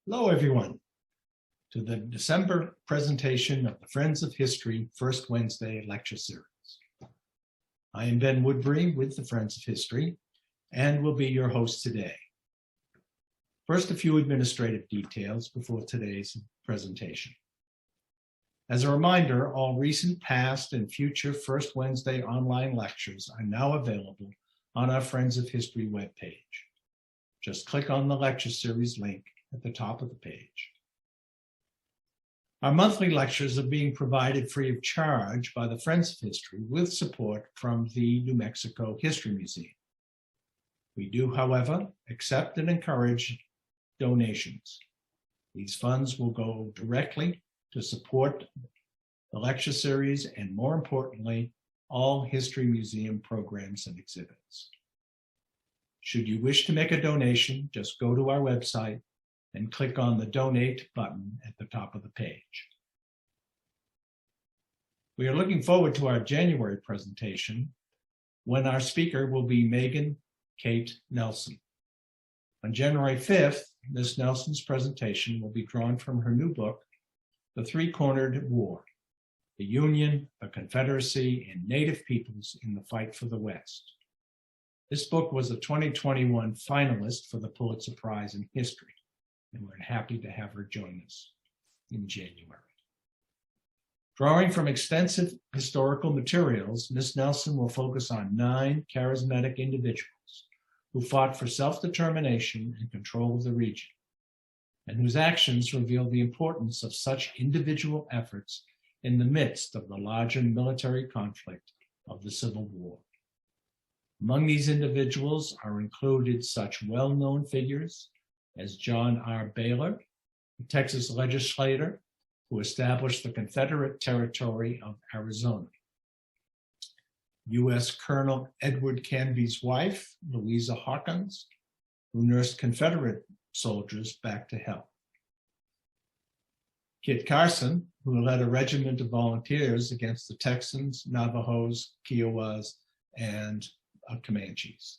Hello, everyone, to the December presentation of the Friends of History First Wednesday Lecture Series. I am Ben Woodbury with the Friends of History and will be your host today. First, a few administrative details before today's presentation. As a reminder, all recent, past, and future First Wednesday online lectures are now available on our Friends of History webpage. Just click on the lecture series link at the top of the page. Our monthly lectures are being provided free of charge by the Friends of History with support from the New Mexico History Museum. We do, however, accept and encourage donations. These funds will go directly to support the lecture series and, more importantly, all History Museum programs and exhibits. Should you wish to make a donation, just go to our website and click on the Donate button at the top of the page. We are looking forward to our January presentation, when our speaker will be Megan Kate Nelson. On January 5th, Ms. Nelson's presentation will be drawn from her new book, The Three-Cornered War: The Union, the Confederacy, and Native Peoples in the Fight for the West. This book was a 2021 finalist for the Pulitzer Prize in History, and we're happy to have her join us in January. Drawing from extensive historical materials, Ms. Nelson will focus on 9 charismatic individuals who fought for self-determination and control of the region, and whose actions reveal the importance of such individual efforts in the midst of the larger military conflict of the Civil War. Among these individuals are included such well-known figures as John R. Baylor, the Texas legislator who established the Confederate Territory of Arizona, U.S. Colonel Edward Canby's wife, Louisa Hawkins, who nursed Confederate soldiers back to health, Kit Carson, who led a regiment of volunteers against the Texans, Navajos, Kiowas, and Comanches,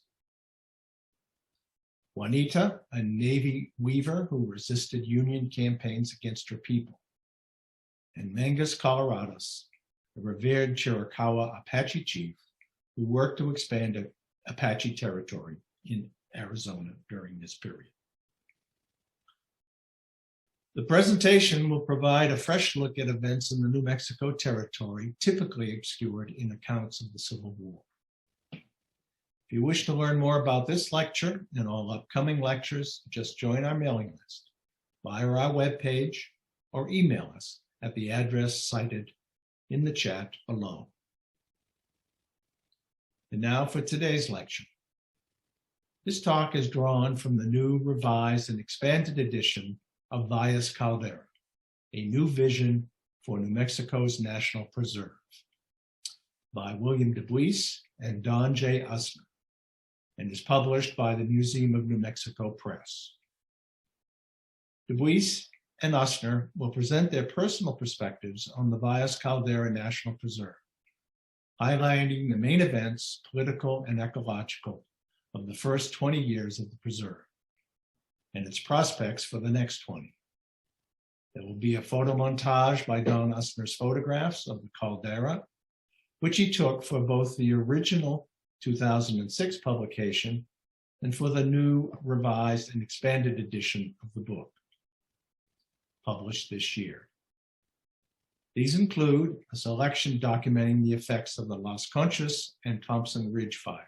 Juanita, a Navy weaver who resisted Union campaigns against her people, and Mangus Colorados, a revered Chiricahua Apache chief who worked to expand Apache territory in Arizona during this period. The presentation will provide a fresh look at events in the New Mexico territory, typically obscured in accounts of the Civil War. If you wish to learn more about this lecture and all upcoming lectures, just join our mailing list via our webpage or email us at the address cited in the chat below. And now for today's lecture. This talk is drawn from the new, revised, and expanded edition of Valles Caldera, A New Vision for New Mexico's National Preserve, by William DeBuys and Don J. Usner, and is published by the Museum of New Mexico Press. DeBuys and Usner will present their personal perspectives on the Valles Caldera National Preserve, highlighting the main events, political and ecological, of the first 20 years of the preserve and its prospects for the next 20. There will be a photo montage by Don Usner's photographs of the caldera, which he took for both the original 2006 publication and for the new, revised, and expanded edition of the book, published this year. These include a selection documenting the effects of the Las Conchas and Thompson Ridge fires.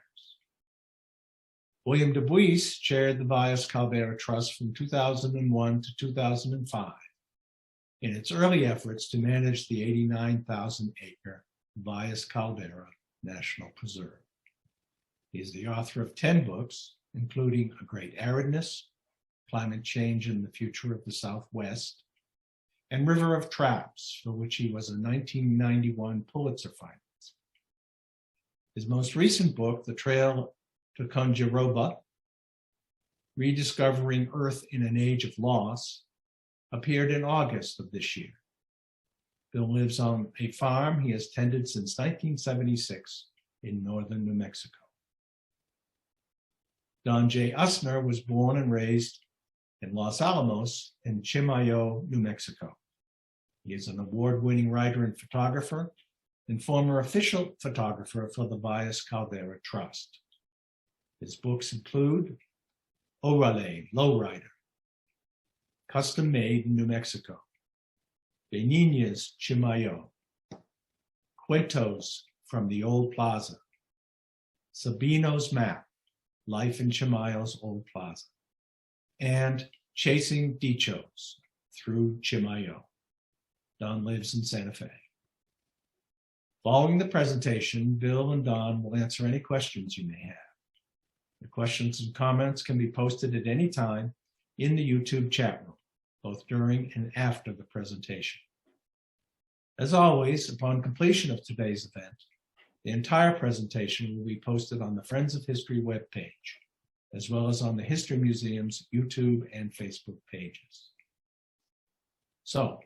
William DeBuys chaired the Valles Caldera Trust from 2001 to 2005 in its early efforts to manage the 89,000-acre Valles Caldera National Preserve. He is the author of 10 books, including A Great Aridness, Climate Change and the Future of the Southwest, and River of Traps, for which he was a 1991 Pulitzer finalist. His most recent book, The Trail to Kanjiroba, Rediscovering Earth in an Age of Loss, appeared in August of this year. Bill lives on a farm he has tended since 1976 in northern New Mexico. Don J. Usner was born and raised in Los Alamos and Chimayo, New Mexico. He is an award-winning writer and photographer and former official photographer for the Valles Caldera Trust. His books include Orale, Lowrider, Custom Made in New Mexico, De Niñas Chimayo, Cuentos from the Old Plaza, Sabino's Map, Life in Chimayo's Old Plaza, and Chasing Dichos Through Chimayo. Don lives in Santa Fe. Following the presentation, Bill and Don will answer any questions you may have. The questions and comments can be posted at any time in the YouTube chat room, both during and after the presentation. As always, upon completion of today's event, the entire presentation will be posted on the Friends of History webpage, as well as on the History Museum's YouTube and Facebook pages. So,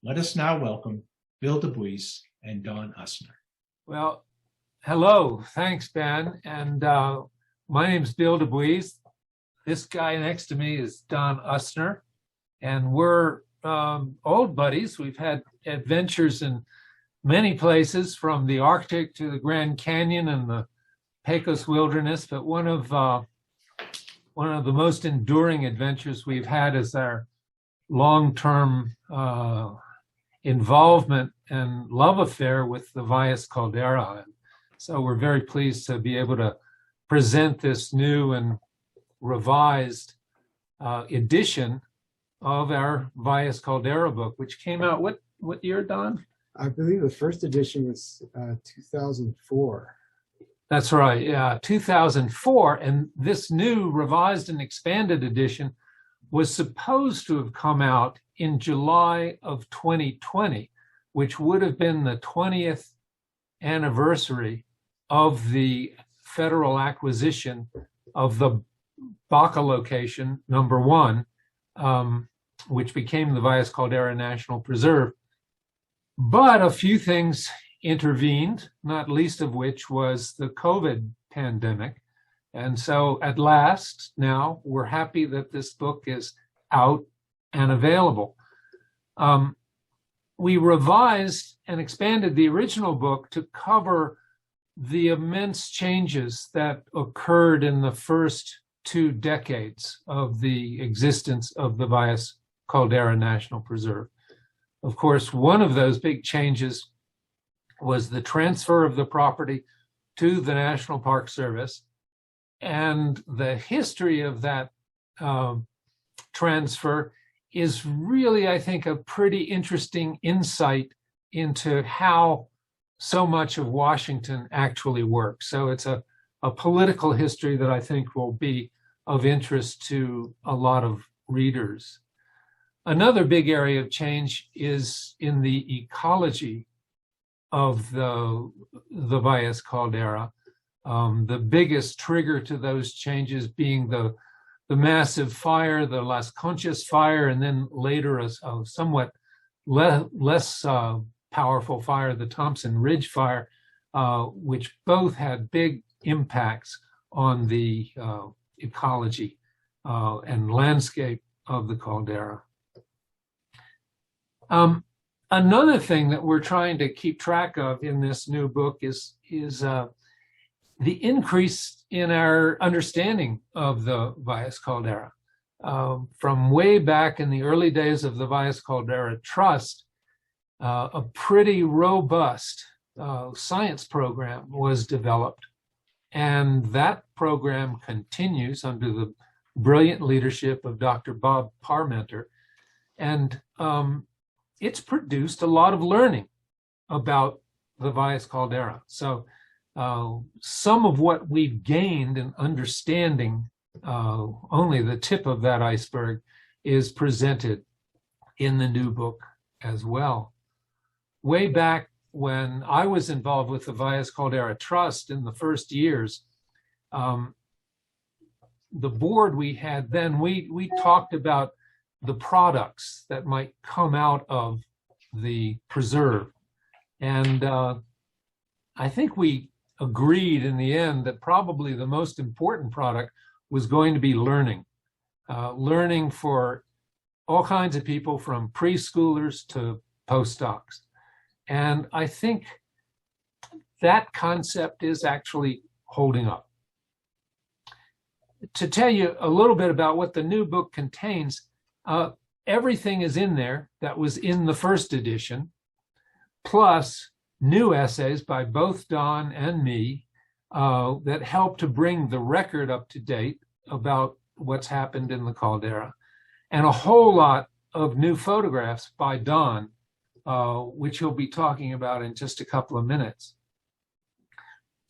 let us now welcome Bill DeBuys and Don Usner. Well, hello. Thanks, Ben. And my name's Bill DeBuys. This guy next to me is Don Usner. And we're old buddies. We've had adventures in many places, from the Arctic to the Grand Canyon and the Pecos Wilderness. But one of the most enduring adventures we've had is our long-term involvement and love affair with the Valles Caldera. So we're very pleased to be able to present this new and revised edition of our Valles Caldera book, which came out what year, Don? I believe the first edition was 2004. That's right, yeah, 2004. And this new revised and expanded edition was supposed to have come out in July of 2020, which would have been the 20th anniversary of the federal acquisition of the Baca location, #1, which became the Valles Caldera National Preserve. But a few things intervened, not least of which was the COVID pandemic. And so at last, now we're happy that this book is out and available. We revised and expanded the original book to cover the immense changes that occurred in the first 2 decades of the existence of the Valles Caldera National Preserve. Of course, one of those big changes was the transfer of the property to the National Park Service, and the history of that transfer is really, I think, a pretty interesting insight into how so much of Washington actually works. So it's a political history that I think will be of interest to a lot of readers. Another big area of change is in the ecology of the Valles Caldera. The biggest trigger to those changes being the massive fire, the Las Conchas fire, and then later a somewhat less powerful fire, the Thompson Ridge fire, which both had big impacts on the ecology and landscape of the caldera. Another thing that we're trying to keep track of in this new book is the increase in our understanding of the Valles Caldera. From way back in the early days of the Valles Caldera Trust, a pretty robust science program was developed. And that program continues under the brilliant leadership of Dr. Bob Parmenter. And it's produced a lot of learning about the Valles Caldera. So some of what we've gained in understanding only the tip of that iceberg is presented in the new book as well. Way back when I was involved with the Valles Caldera Trust in the first years, the board we had then, we talked about the products that might come out of the preserve. And I think we agreed in the end that probably the most important product was going to be learning. learning for all kinds of people from preschoolers to postdocs. And I think that concept is actually holding up. To tell you a little bit about what the new book contains, everything is in there that was in the first edition, plus new essays by both Don and me that help to bring the record up to date about what's happened in the caldera, and a whole lot of new photographs by Don, which he'll be talking about in just a couple of minutes.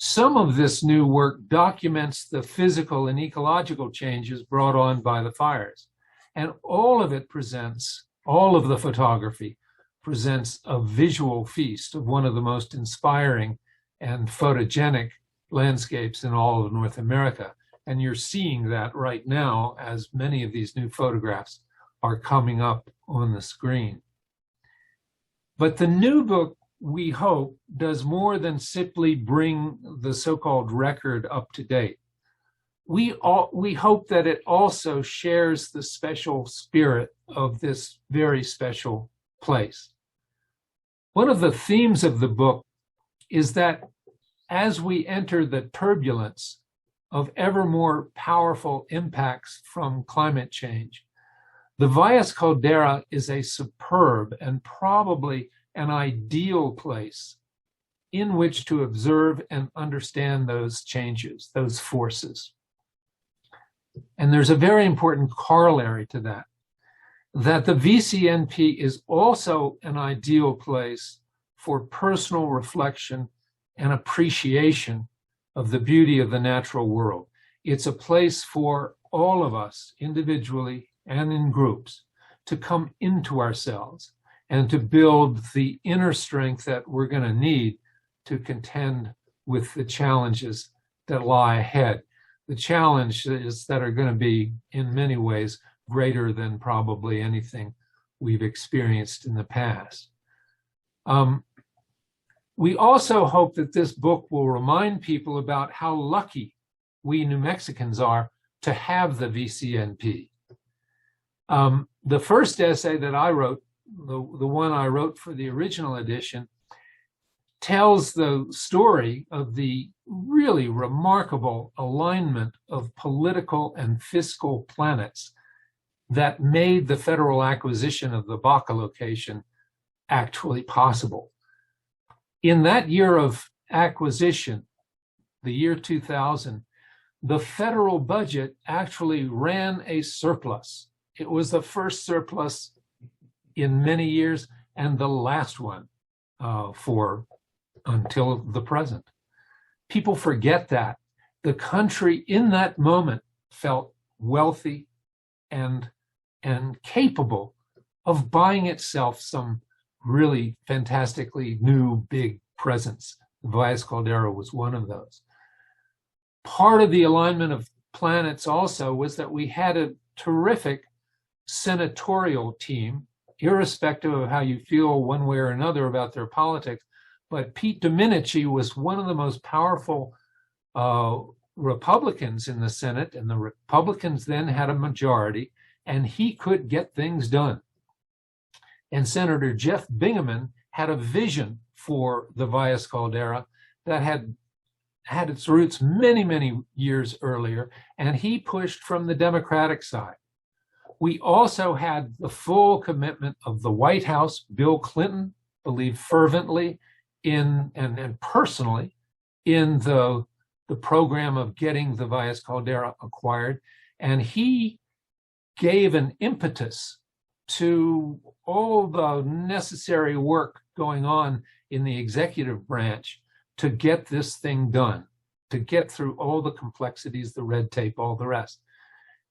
Some of this new work documents the physical and ecological changes brought on by the fires, and all of it presents, all of the photography presents a visual feast of one of the most inspiring and photogenic landscapes in all of North America. And you're seeing that right now as many of these new photographs are coming up on the screen. But the new book, we hope, does more than simply bring the so-called record up to date. We hope that it also shares the special spirit of this very special place. One of the themes of the book is that as we enter the turbulence of ever more powerful impacts from climate change, the Valles Caldera is a superb and probably an ideal place in which to observe and understand those changes, those forces. And there's a very important corollary to that, that the VCNP is also an ideal place for personal reflection and appreciation of the beauty of the natural world. It's a place for all of us, individually and in groups, to come into ourselves and to build the inner strength that we're going to need to contend with the challenges that lie ahead. The challenges that are going to be, in many ways, greater than probably anything we've experienced in the past. We also hope that this book will remind people about how lucky we New Mexicans are to have the VCNP. The first essay that I wrote, the one I wrote for the original edition, tells the story of the really remarkable alignment of political and fiscal planets that made the federal acquisition of the Baca location actually possible. In that year of acquisition, the year 2000, the federal budget actually ran a surplus. It was the first surplus in many years and the last one until the present. People forget that. The country in that moment felt wealthy and capable of buying itself some really fantastically new big presents. The Valles Caldera was one of those. Part of the alignment of planets also was that we had a terrific senatorial team, irrespective of how you feel one way or another about their politics. But Pete Domenici was one of the most powerful Republicans in the Senate, and the Republicans then had a majority, and he could get things done. And Senator Jeff Bingaman had a vision for the Valles Caldera that had its roots many, many years earlier, and he pushed from the Democratic side. We also had the full commitment of the White House. Bill Clinton believed fervently in and personally in the program of getting the Valles Caldera acquired, and he gave an impetus to all the necessary work going on in the executive branch to get this thing done, to get through all the complexities, the red tape, all the rest.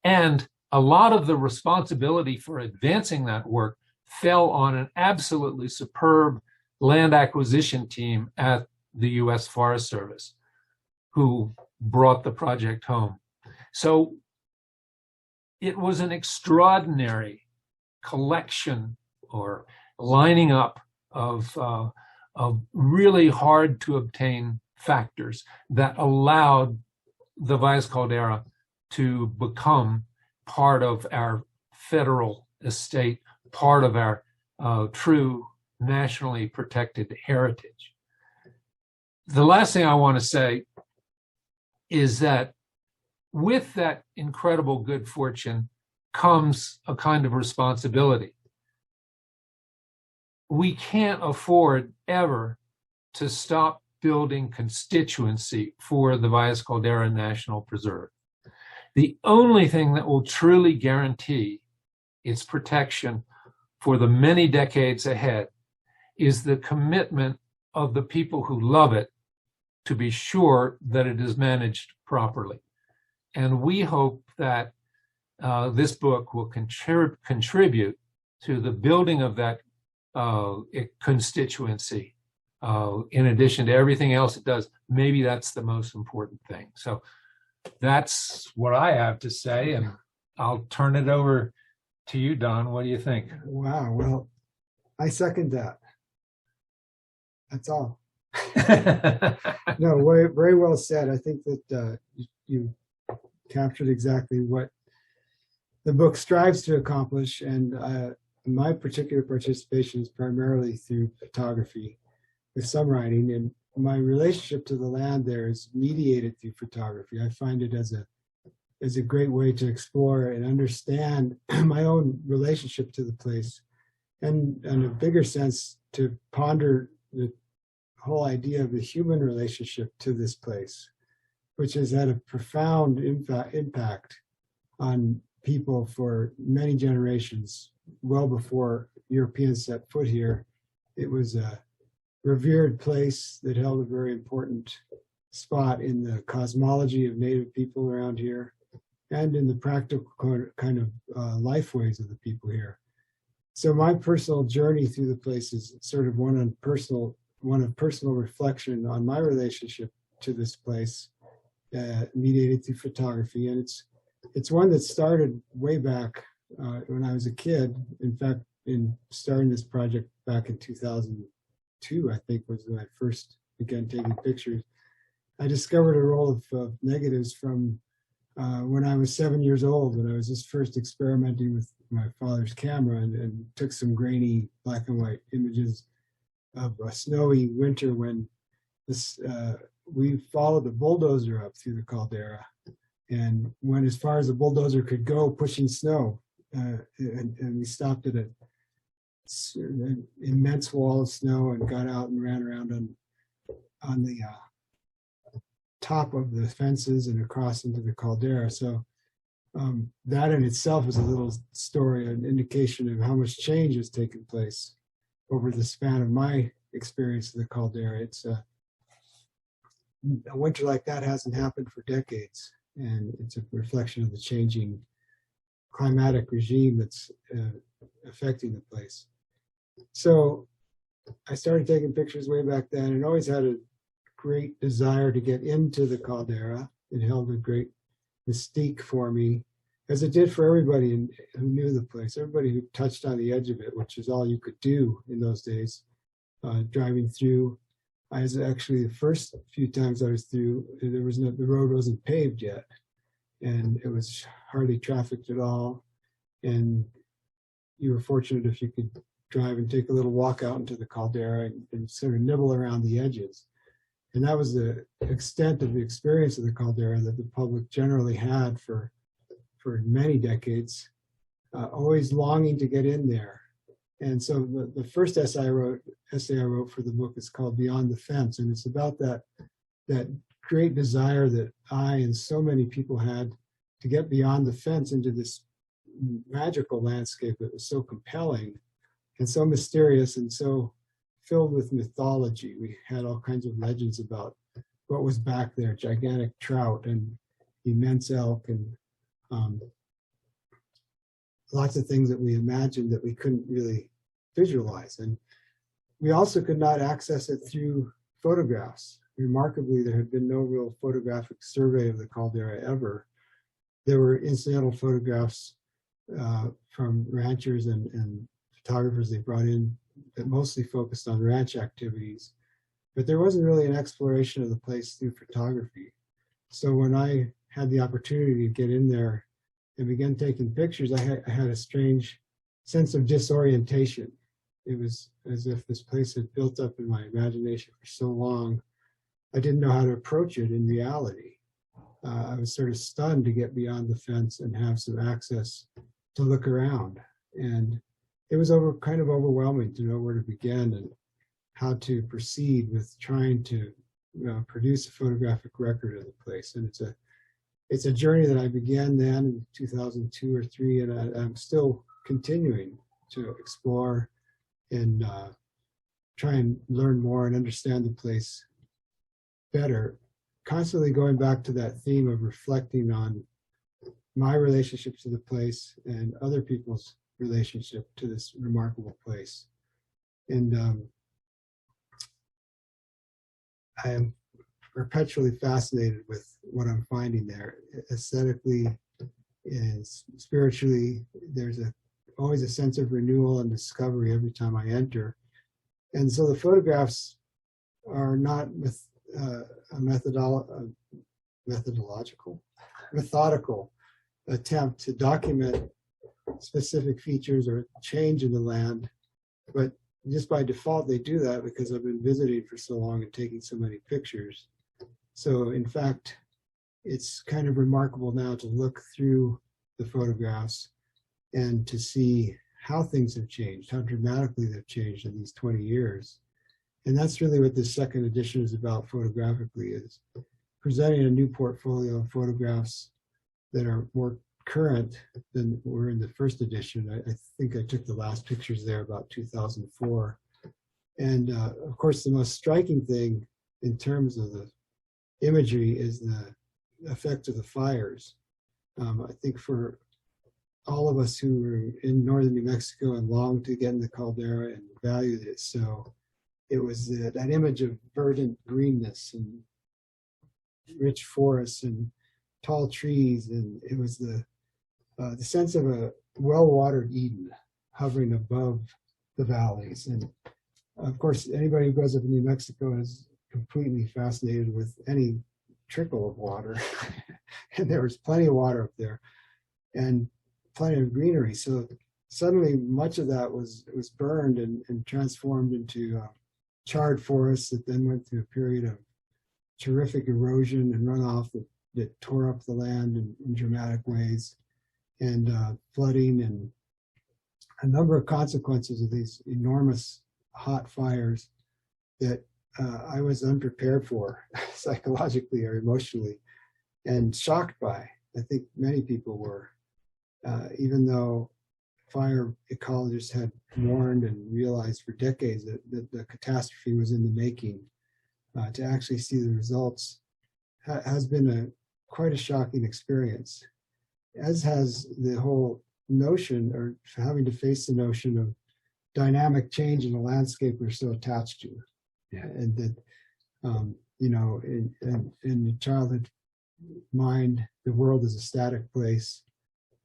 And a lot of the responsibility for advancing that work fell on an absolutely superb land acquisition team at the U.S. Forest Service, who brought the project home. So it was an extraordinary collection or lining up of really hard to obtain factors that allowed the Valles Caldera to become part of our federal estate, part of our true nationally protected heritage. The last thing I want to say is that with that incredible good fortune comes a kind of responsibility. We can't afford ever to stop building constituency for the Valles Caldera National Preserve. The only thing that will truly guarantee its protection for the many decades ahead is the commitment of the people who love it to be sure that it is managed properly. And we hope that this book will contribute to the building of that constituency. In addition to everything else it does, maybe that's the most important thing. So that's what I have to say, and I'll turn it over to you, Don. What do you think? Wow. Well, I second that. That's all. No, very, very well said. I think that you captured exactly what the book strives to accomplish, and my particular participation is primarily through photography with some writing, and my relationship to the land there is mediated through photography. I find it as a great way to explore and understand my own relationship to the place, and in a bigger sense to ponder the whole idea of the human relationship to this place, which has had a profound impact on people for many generations. Well before Europeans set foot here, it was a revered place that held a very important spot in the cosmology of Native people around here and in the practical kind of life ways of the people here. So my personal journey through the place is sort of one of personal reflection on my relationship to this place, mediated through photography. And it's one that started way back when I was a kid. In fact, in starting this project back in 2002, I think was when I first began taking pictures. I discovered a roll of negatives from when I was 7 years old, when I was just first experimenting with my father's camera, and took some grainy black and white images of a snowy winter when this we followed the bulldozer up through the caldera and went as far as the bulldozer could go pushing snow, and we stopped at an immense wall of snow and got out and ran around on the top of the fences and across into the caldera. So that in itself is a little story, an indication of how much change has taken place over the span of my experience of the caldera. It's a winter like that hasn't happened for decades, and it's a reflection of the changing climatic regime that's affecting the place. So I started taking pictures way back then, and always had a great desire to get into the caldera. It held a great mystique for me, as it did for everybody who knew the place, everybody who touched on the edge of it, which is all you could do in those days. Driving through, I was actually, the first few times I was through, the road wasn't paved yet, and it was hardly trafficked at all. And you were fortunate if you could drive and take a little walk out into the caldera and sort of nibble around the edges. And that was the extent of the experience of the caldera that the public generally had for many decades, always longing to get in there. And so the first essay I wrote for the book is called Beyond the Fence, and it's about that great desire that I and so many people had to get beyond the fence into this magical landscape that was so compelling and so mysterious and so filled with mythology. We had all kinds of legends about what was back there, gigantic trout and immense elk and lots of things that we imagined that we couldn't really visualize. And we also could not access it through photographs. Remarkably, there had been no real photographic survey of the caldera ever. There were incidental photographs from ranchers and photographers they brought in that mostly focused on ranch activities, but there wasn't really an exploration of the place through photography. So when I had the opportunity to get in there and began taking pictures, I had a strange sense of disorientation. It was as if this place had built up in my imagination for so long, I didn't know how to approach it in reality. I was sort of stunned to get beyond the fence and have some access to look around. And it was kind of overwhelming to know where to begin and how to proceed with trying to produce a photographic record of the place. And it's a journey that I began then in 2002 or 3, and I'm still continuing to explore and try and learn more and understand the place better, constantly going back to that theme of reflecting on my relationship to the place and other people's relationship to this remarkable place. And I am perpetually fascinated with what I'm finding there. Aesthetically and spiritually, there's always a sense of renewal and discovery every time I enter. And so the photographs are not a methodical attempt to document specific features or change in the land, but just by default they do that because I've been visiting for so long and taking so many pictures. So in fact, it's kind of remarkable now to look through the photographs and to see how things have changed, how dramatically they've changed in these 20 years. And that's really what this second edition is about photographically, is presenting a new portfolio of photographs that are more current than were in the first edition. I think I took the last pictures there about 2004. And of course, the most striking thing in terms of the imagery is the effect of the fires. I think for all of us who were in northern New Mexico and longed to get in the caldera and valued it so, it was that image of verdant greenness and rich forests and tall trees, and it was the sense of a well-watered Eden hovering above the valleys. And of course, anybody who grows up in New Mexico is completely fascinated with any trickle of water. And there was plenty of water up there and plenty of greenery. So suddenly much of that was burned and transformed into charred forests that then went through a period of terrific erosion and runoff that tore up the land in dramatic ways, and flooding and a number of consequences of these enormous hot fires that I was unprepared for psychologically or emotionally and shocked by. I think many people were, even though fire ecologists had warned and realized for decades that the catastrophe was in the making. To actually see the results has been quite a shocking experience, as has the whole notion, or having to face the notion of dynamic change in the landscape we're so attached to. Yeah. And that, in the childhood mind, the world is a static place.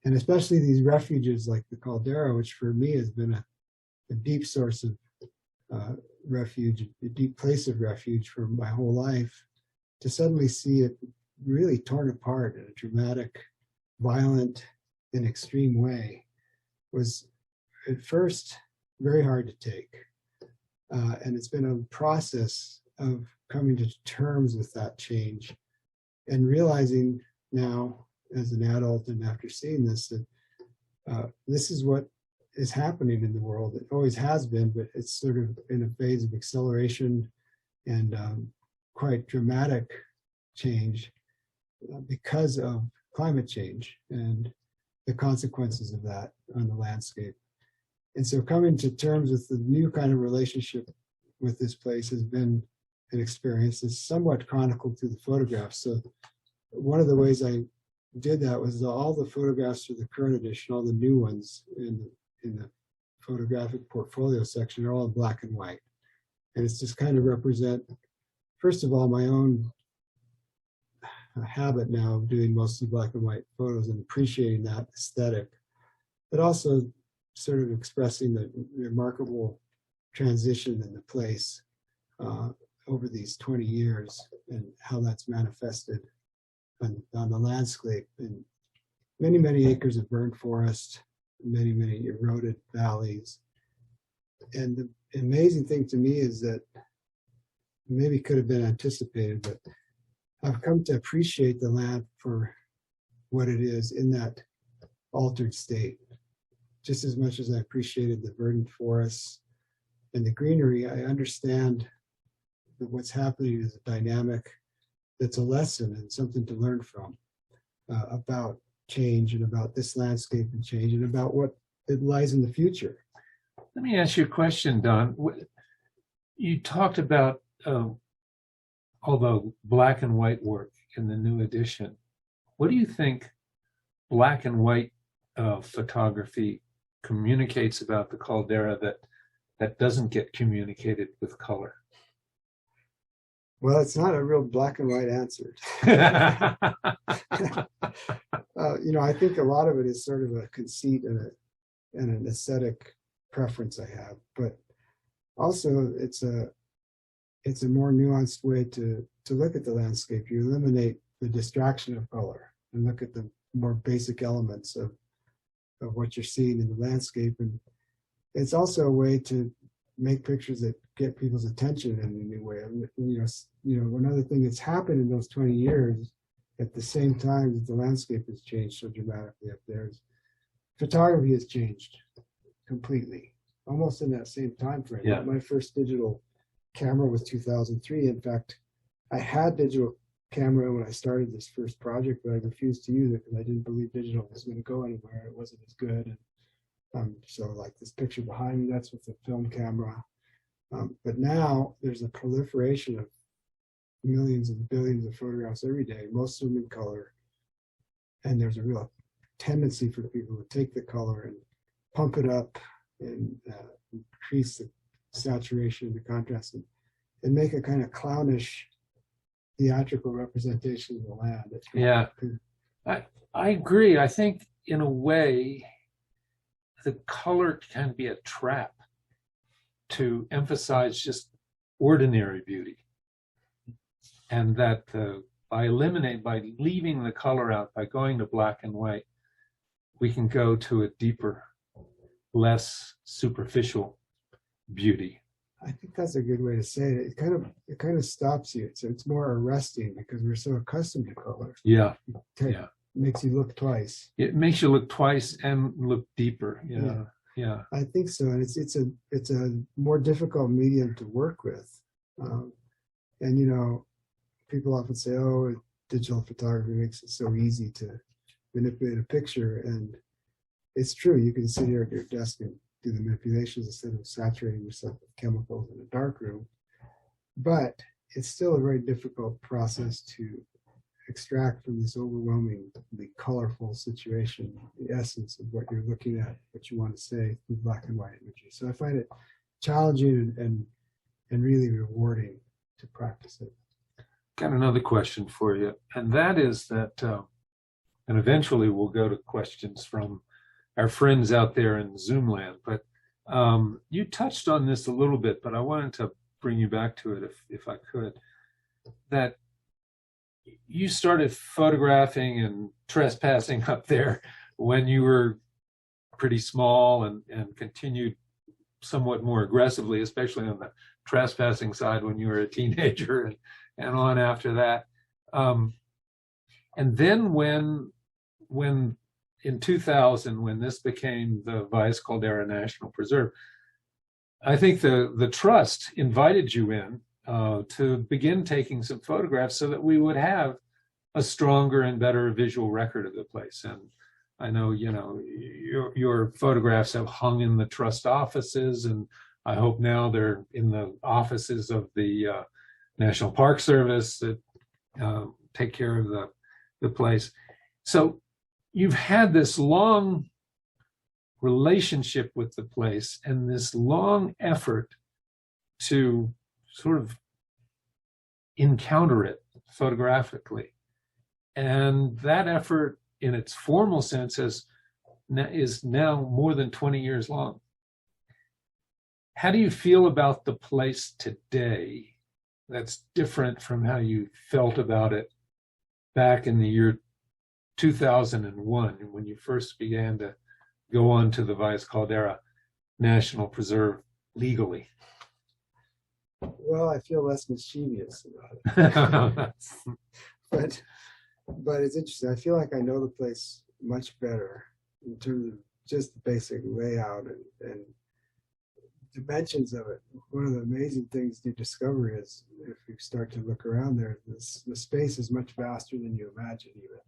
And especially these refuges like the caldera, which for me has been a deep source of refuge, a deep place of refuge for my whole life, to suddenly see it really torn apart in a dramatic, violent, and extreme way was at first very hard to take. And it's been a process of coming to terms with that change and realizing now as an adult and after seeing this that this is what is happening in the world. It always has been, but it's sort of in a phase of acceleration and quite dramatic change because of climate change and the consequences of that on the landscape. And so coming to terms with the new kind of relationship with this place has been an experience that's somewhat chronicled through the photographs. So one of the ways I did that was all the photographs for the current edition, all the new ones in the photographic portfolio section are all in black and white. And it's just kind of represent, first of all, my own habit now of doing mostly black and white photos and appreciating that aesthetic, but also sort of expressing the remarkable transition in the place over these 20 years and how that's manifested on the landscape in many, many acres of burned forest, many, many eroded valleys. And the amazing thing to me is that maybe could have been anticipated, but I've come to appreciate the land for what it is in that altered state. Just as much as I appreciated the verdant forests and the greenery, I understand that what's happening is a dynamic that's a lesson and something to learn from about change and about this landscape and change and about what it lies in the future. Let me ask you a question, Don. You talked about all the black and white work in the new edition. What do you think black and white photography communicates about the caldera that doesn't get communicated with color? Well, it's not a real black and white answer. I think a lot of it is sort of a conceit and an aesthetic preference I have, but also it's a more nuanced way to look at the landscape. You eliminate the distraction of color and look at the more basic elements of what you're seeing in the landscape. And it's also a way to make pictures that get people's attention in a new way. Another thing that's happened in those 20 years at the same time that the landscape has changed so dramatically up there is photography has changed completely, almost in that same time frame. Yeah. My first digital camera was 2003. In fact, I had digital camera when I started this first project, but I refused to use it because I didn't believe digital was going to go anywhere. It wasn't as good. And so like this picture behind me, that's with the film camera. But now there's a proliferation of millions and billions of photographs every day, most of them in color. And there's a real tendency for people to take the color and pump it up and increase the saturation, the contrast, and make a kind of clownish theatrical representation of the land. Yeah, I agree. I think in a way, the color can be a trap to emphasize just ordinary beauty. And that by leaving the color out, by going to black and white, we can go to a deeper, less superficial beauty. I think that's a good way to say it. It kind of stops you. It's more arresting because we're so accustomed to color. Yeah. It makes you look twice. It makes you look twice and look deeper. Yeah. I think so. And it's a more difficult medium to work with. And people often say, oh, digital photography makes it so easy to manipulate a picture. And it's true. You can sit here at your desk and do the manipulations instead of saturating yourself with chemicals in a dark room. But it's still a very difficult process to extract from this overwhelmingly colorful situation the essence of what you're looking at, what you want to say through black and white imagery. So I find it challenging and really rewarding to practice it. Got another question for you, and that is that, and eventually we'll go to questions from our friends out there in Zoom land, but you touched on this a little bit, but I wanted to bring you back to it if I could, that you started photographing and trespassing up there when you were pretty small and continued somewhat more aggressively, especially on the trespassing side when you were a teenager and on after that. And then when in 2000, when this became the Valles Caldera National Preserve, I think the trust invited you in to begin taking some photographs so that we would have a stronger and better visual record of the place. And I know, your photographs have hung in the trust offices, and I hope now they're in the offices of the National Park Service that take care of the place. So you've had this long relationship with the place and this long effort to sort of encounter it photographically. And that effort in its formal sense is now more than 20 years long. How do you feel about the place today that's different from how you felt about it back in the year 2001 when you first began to go on to the Valles Caldera National Preserve legally? Well, I feel less mischievous about it. But it's interesting. I feel like I know the place much better in terms of just the basic layout and dimensions of it. One of the amazing things you discover is if you start to look around there, the space is much vaster than you imagine even.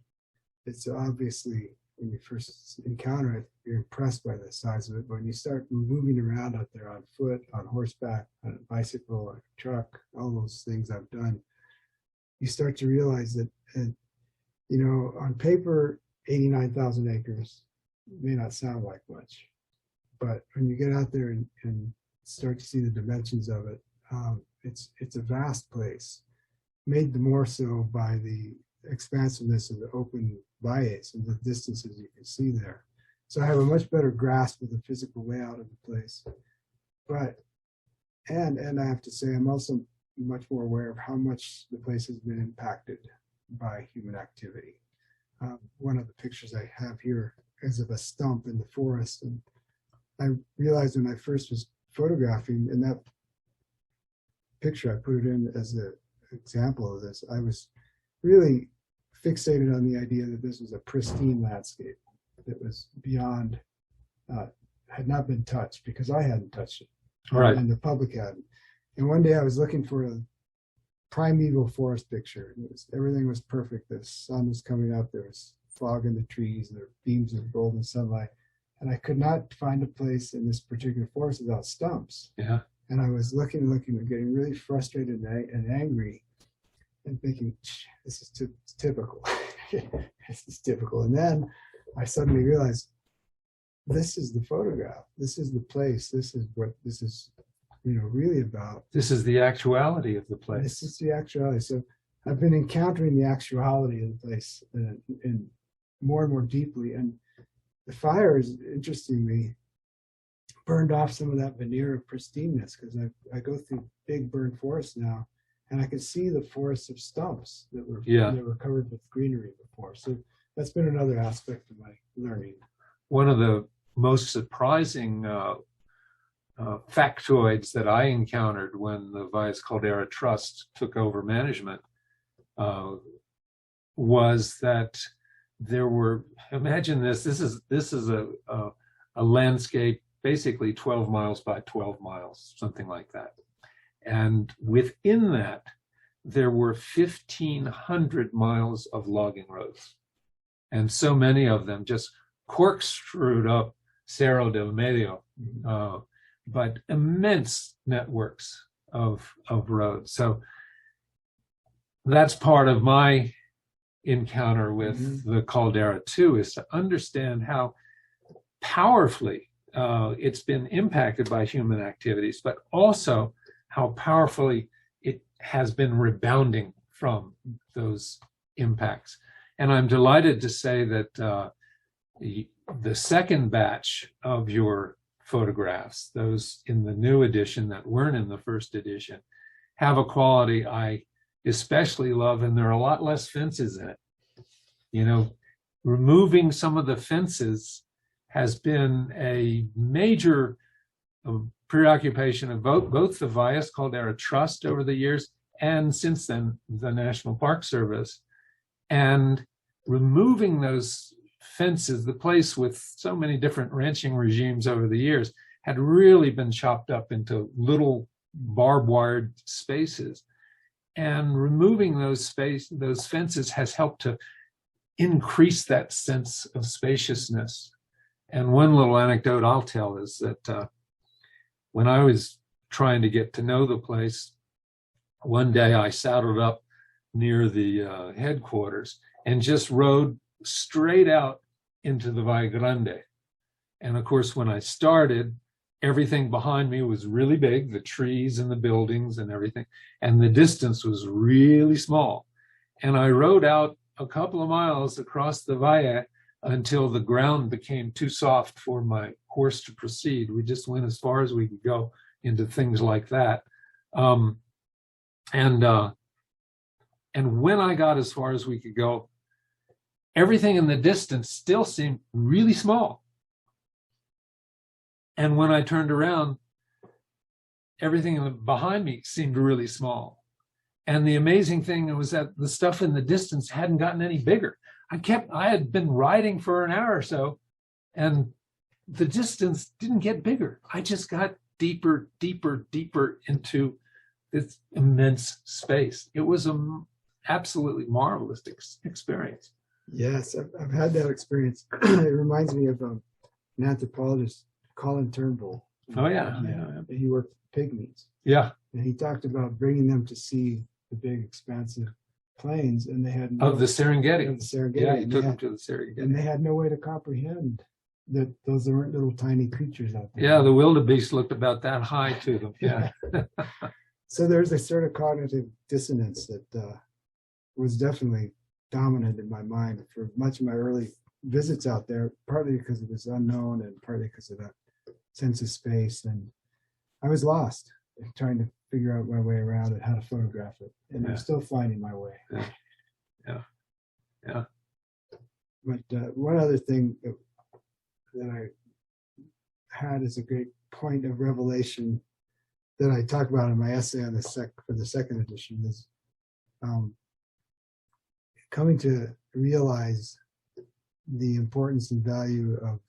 It's obviously, when you first encounter it, you're impressed by the size of it. But when you start moving around out there on foot, on horseback, on a bicycle, on a truck, all those things I've done, you start to realize that, on paper, 89,000 acres may not sound like much. But when you get out there and start to see the dimensions of it, it's a vast place, made the more so by the expansiveness of the open valles and the distances you can see there. So I have a much better grasp of the physical layout of the place. But, and I have to say, I'm also much more aware of how much the place has been impacted by human activity. One of the pictures I have here is of a stump in the forest, and I realized when I first was photographing, in that picture I put it in as an example of this, I was really fixated on the idea that this was a pristine landscape that was beyond, had not been touched because I hadn't touched it, Right. and the public hadn't. And one day I was looking for a primeval forest picture. Everything was perfect. The sun was coming up. There was fog in the trees. There were beams of golden sunlight. And I could not find a place in this particular forest without stumps. Yeah. And I was looking and getting really frustrated and angry and thinking, this is typical. This is typical. And then I suddenly realized, this is the photograph. This is the place. This is what this is, really about. This is the actuality of the place. This is the actuality. So I've been encountering the actuality of the place and more and more deeply. And the fires, interestingly, burned off some of that veneer of pristineness, because I go through big burned forests now, and I can see the forests of stumps that were covered with greenery before. So that's been another aspect of my learning. One of the most surprising factoids that I encountered when the Valles Caldera Trust took over management was that there were, imagine this is a landscape basically 12 miles by 12 miles, something like that. And within that, there were 1,500 miles of logging roads. And so many of them just corkscrewed up Cerro del Medio, but immense networks of roads. So that's part of my encounter with the Caldera too, is to understand how powerfully it's been impacted by human activities, but also how powerfully it has been rebounding from those impacts. And I'm delighted to say that the second batch of your photographs, those in the new edition that weren't in the first edition, have a quality I especially love, and there are a lot less fences in it. Removing some of the fences has been a major preoccupation of both the Valles Caldera Trust over the years, and since then, the National Park Service. And removing those fences, the place with so many different ranching regimes over the years had really been chopped up into little barbed wired spaces. And removing those fences has helped to increase that sense of spaciousness. And one little anecdote I'll tell is that when I was trying to get to know the place, one day I saddled up near the headquarters and just rode straight out into the Valle Grande. And of course, when I started, everything behind me was really big, the trees and the buildings and everything, and the distance was really small. And I rode out a couple of miles across the valle until the ground became too soft for my horse to proceed. We just went as far as we could go into things like that. And when I got as far as we could go, everything in the distance still seemed really small. And when I turned around, everything behind me seemed really small. And the amazing thing was that the stuff in the distance hadn't gotten any bigger. I had been riding for an hour or so, and the distance didn't get bigger. I just got deeper, deeper, deeper into this immense space. It was an absolutely marvelous experience. Yes, I've had that experience. It reminds me of an anthropologist, Colin Turnbull. Oh, yeah. He worked with pygmies. Yeah. And he talked about bringing them to see the big, expansive plains, and they had Of the Serengeti. Of the Serengeti. Yeah, he took them to the Serengeti. And they had no way to comprehend that those weren't little tiny creatures out there. Yeah, the wildebeest looked about that high to them. Yeah. So there's a sort of cognitive dissonance that was definitely dominant in my mind for much of my early visits out there, partly because it was unknown and partly because of that sense of space. And I was lost in trying to figure out my way around it, how to photograph it. And I'm still finding my way. Yeah. But one other thing that I had as a great point of revelation that I talk about in my essay on for the second edition is coming to realize the importance and value of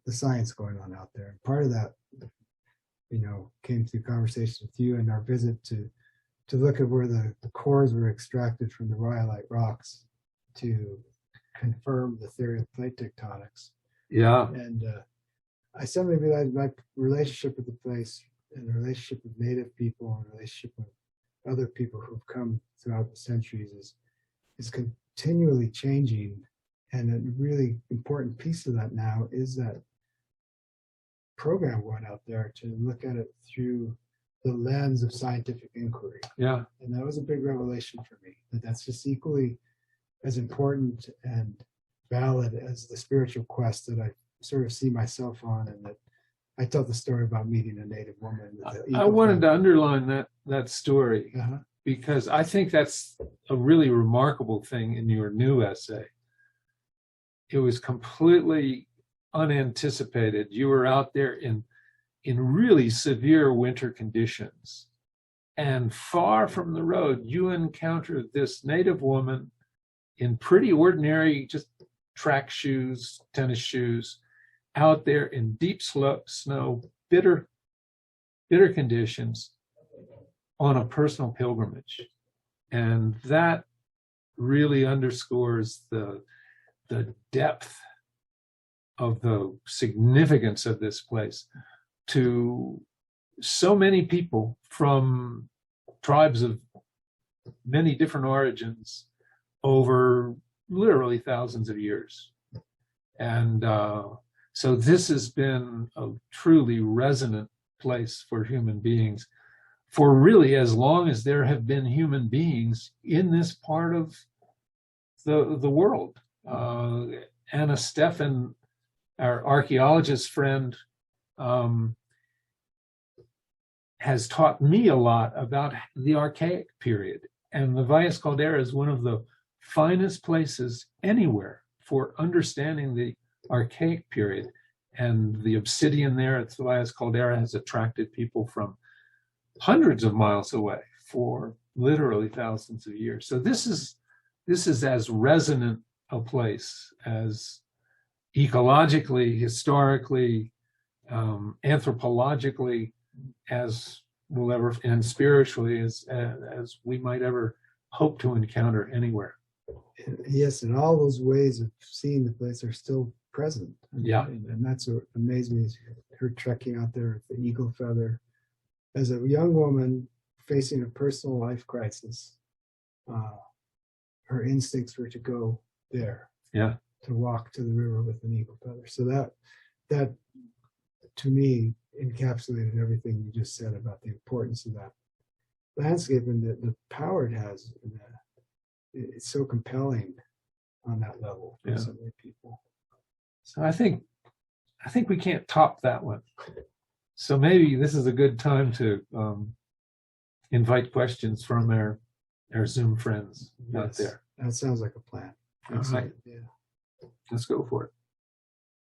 the science going on out there. And part of that, came through conversations with you and our visit to look at where the cores were extracted from the rhyolite rocks to confirm the theory of plate tectonics. Yeah. And I suddenly realized my relationship with the place and the relationship with Native people and the relationship with other people who've come throughout the centuries is continually changing. And a really important piece of that now is that program going out there to look at it through the lens of scientific inquiry. Yeah. And that was a big revelation for me, that's just equally as important and valid as the spiritual quest that I sort of see myself on, and that I tell the story about meeting a Native woman. I wanted to underline that story because I think that's a really remarkable thing in your new essay. It was completely unanticipated. You were out there in really severe winter conditions, and far from the road, you encountered this Native woman in pretty ordinary, just track shoes, tennis shoes, out there in deep snow, bitter conditions, on a personal pilgrimage. And that really underscores the depth of the significance of this place to so many people from tribes of many different origins over literally thousands of years. And so this has been a truly resonant place for human beings for really as long as there have been human beings in this part of the world. Anna Steffen, our archaeologist friend, has taught me a lot about the Archaic period. And the Valles Caldera is one of the finest places anywhere for understanding the Archaic period. And the obsidian there at the Valles Caldera has attracted people from hundreds of miles away for literally thousands of years. So this is as resonant a place as ecologically, historically, anthropologically as we'll ever, and spiritually as we might ever hope to encounter anywhere. Yes, and all those ways of seeing the place are still present. Yeah. And that's what amazed me, is her trekking out there with the eagle feather. As a young woman facing a personal life crisis, her instincts were to go there. Yeah. To walk to the river with an eagle feather. So that to me encapsulated everything you just said about the importance of that landscape and the power it has. It's so compelling on that level for so many people. So I think we can't top that one. So maybe this is a good time to invite questions from our Zoom friends out there. That sounds like a plan. All right. Yeah. Let's go for it.